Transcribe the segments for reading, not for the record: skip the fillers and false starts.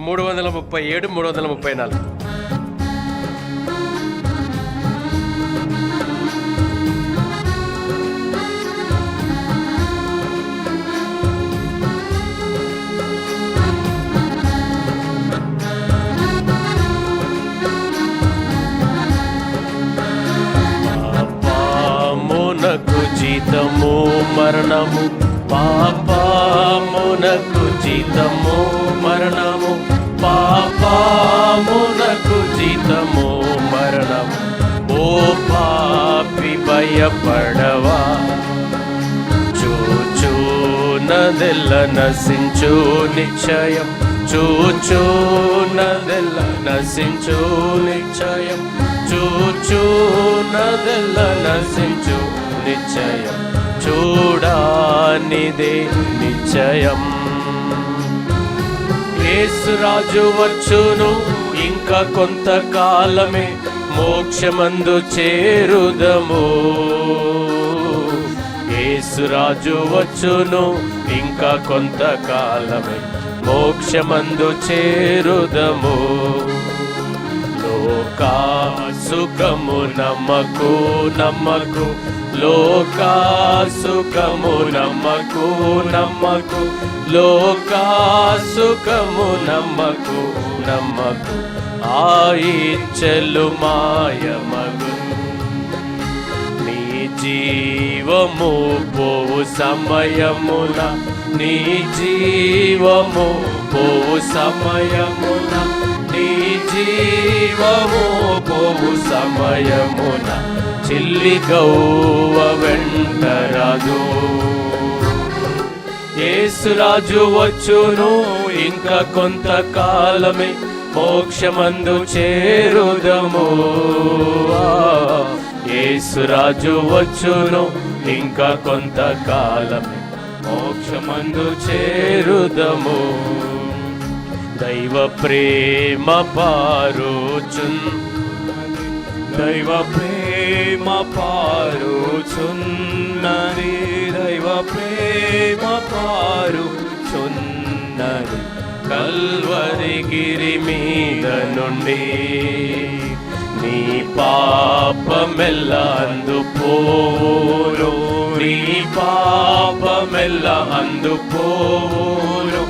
337, 334. పాపమునకు జీతము మరణము, పాపమునకు జీతము మరణము, పాపమునకు జీతము మరణము. ఓ పాపి భయపడవా, చూచునదెల్ల నశించు నిశ్చయం, చూచునదెల్ల నశించు నిశ్చయం, చూచునదెల్ల నశించు నిశ్చయం, చూడానిదే నిశ్చయం. యేసురాజు వచ్చును, ఇంకా కొంతకాలమే మోక్షమందు చేరుదము. యేసురాజు వచ్చును, ఇంకా కొంతకాలమే మోక్షమందు చేరుదము. లోకా సుఖము నమ్మకు నమ్మకు, లోకా సుఖము నమ్మకు నమ్మకు, లోకా సుఖము నమ్మకు నమ్మకు, ఆ ఇచ్చలు మాయమగు. నీ జీవము పోవు సమయమున, నీ జీవము పోవు సమయమున, నీ జీవము పోవు సమయమున, చిల్లి గౌవ వెంటరాదు. యేసురాజు వచ్చును, ఇంకా కొంతకాలమే మోక్షమందు చేరుదము. యేసురాజు వచ్చును, ఇంకా కొంతకాలమే మోక్షమందు చేరుదము. దైవ ప్రేమ పారుచున్, దైవ ప్రేమ పారుచున్నది, దైవ ప్రేమ పారుచున్నది. కల్వరి గిరి మీద నుండి నీ పాపమెల్ల అందుపోవును, నీ పాపమెల్ల అందుపోవును,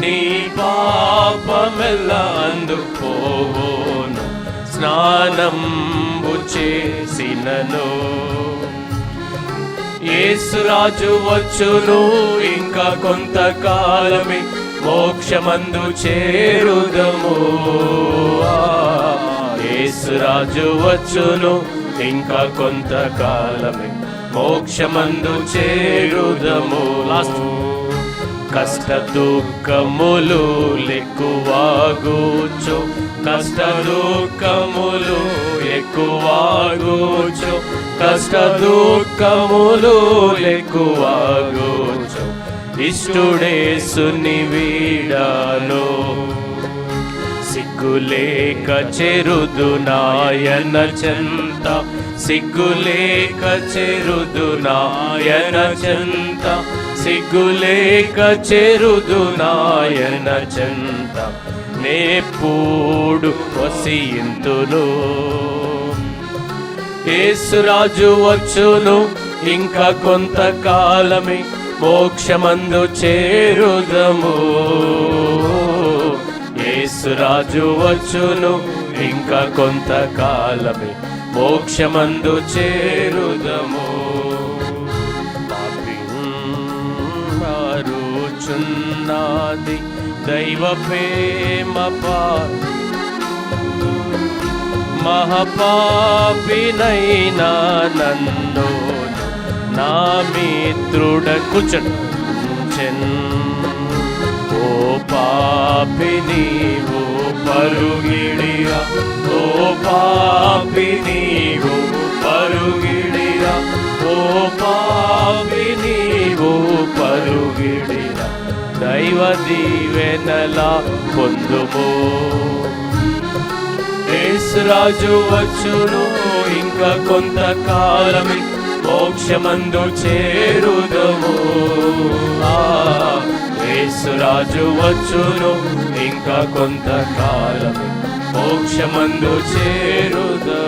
నీ పాపమెల్ల అందుపోవును. స్నానంబు చేసినను యేసురాజు వచ్చును, ఇంకా కొంతకాలమే మోక్షమందు చేరుదము. యేసురాజు వచ్చును, ఇంకా కొంతకాలమే మోక్షమందు చేరుదము. కష్ట దుఃఖములు ఎక్కువాగూచు, కష్ట దుఃఖములు ఎక్కువాగూచు, కష్ట దుఃఖములు ఎక్కువాగూచు. ఇష్టుడేసుని వీడాను, సిగ్గులేక చెరుదు నాయన చెంత, సిగ్గులేక చెరుదు నాయన చెంత, సిగ్గులేక చెరుదు నాయన చెంత. నేప్పుడు వసింతును, యేసురాజు వచ్చును, ఇంకా కొంతకాలమే మోక్షమందు చేరుదము. యేసురాజు వచ్చును, ఇంకా కొంతకాలమే మోక్షమందు చేరుదము. మారుచున్నది దైవ ప్రేమ మహాపాపినైనా నన్ను నా మిత్రుడ కూర్చొని, ఓ పాపి నీవు పరుగిడిరా, ఓ పాపి నీవు పరుగిడిరా, ఓ పాపి నీవు పరుగిడిరా. దైవ దీవెనలా పొందుము. యేసురాజు వచ్చును, ఇంకా కొంతకాలమే మోక్షమందు చేరుదము. యేసురాజు వచ్చును, ఇంకా కొంతకాలమే మోక్షమందు చేరుదా.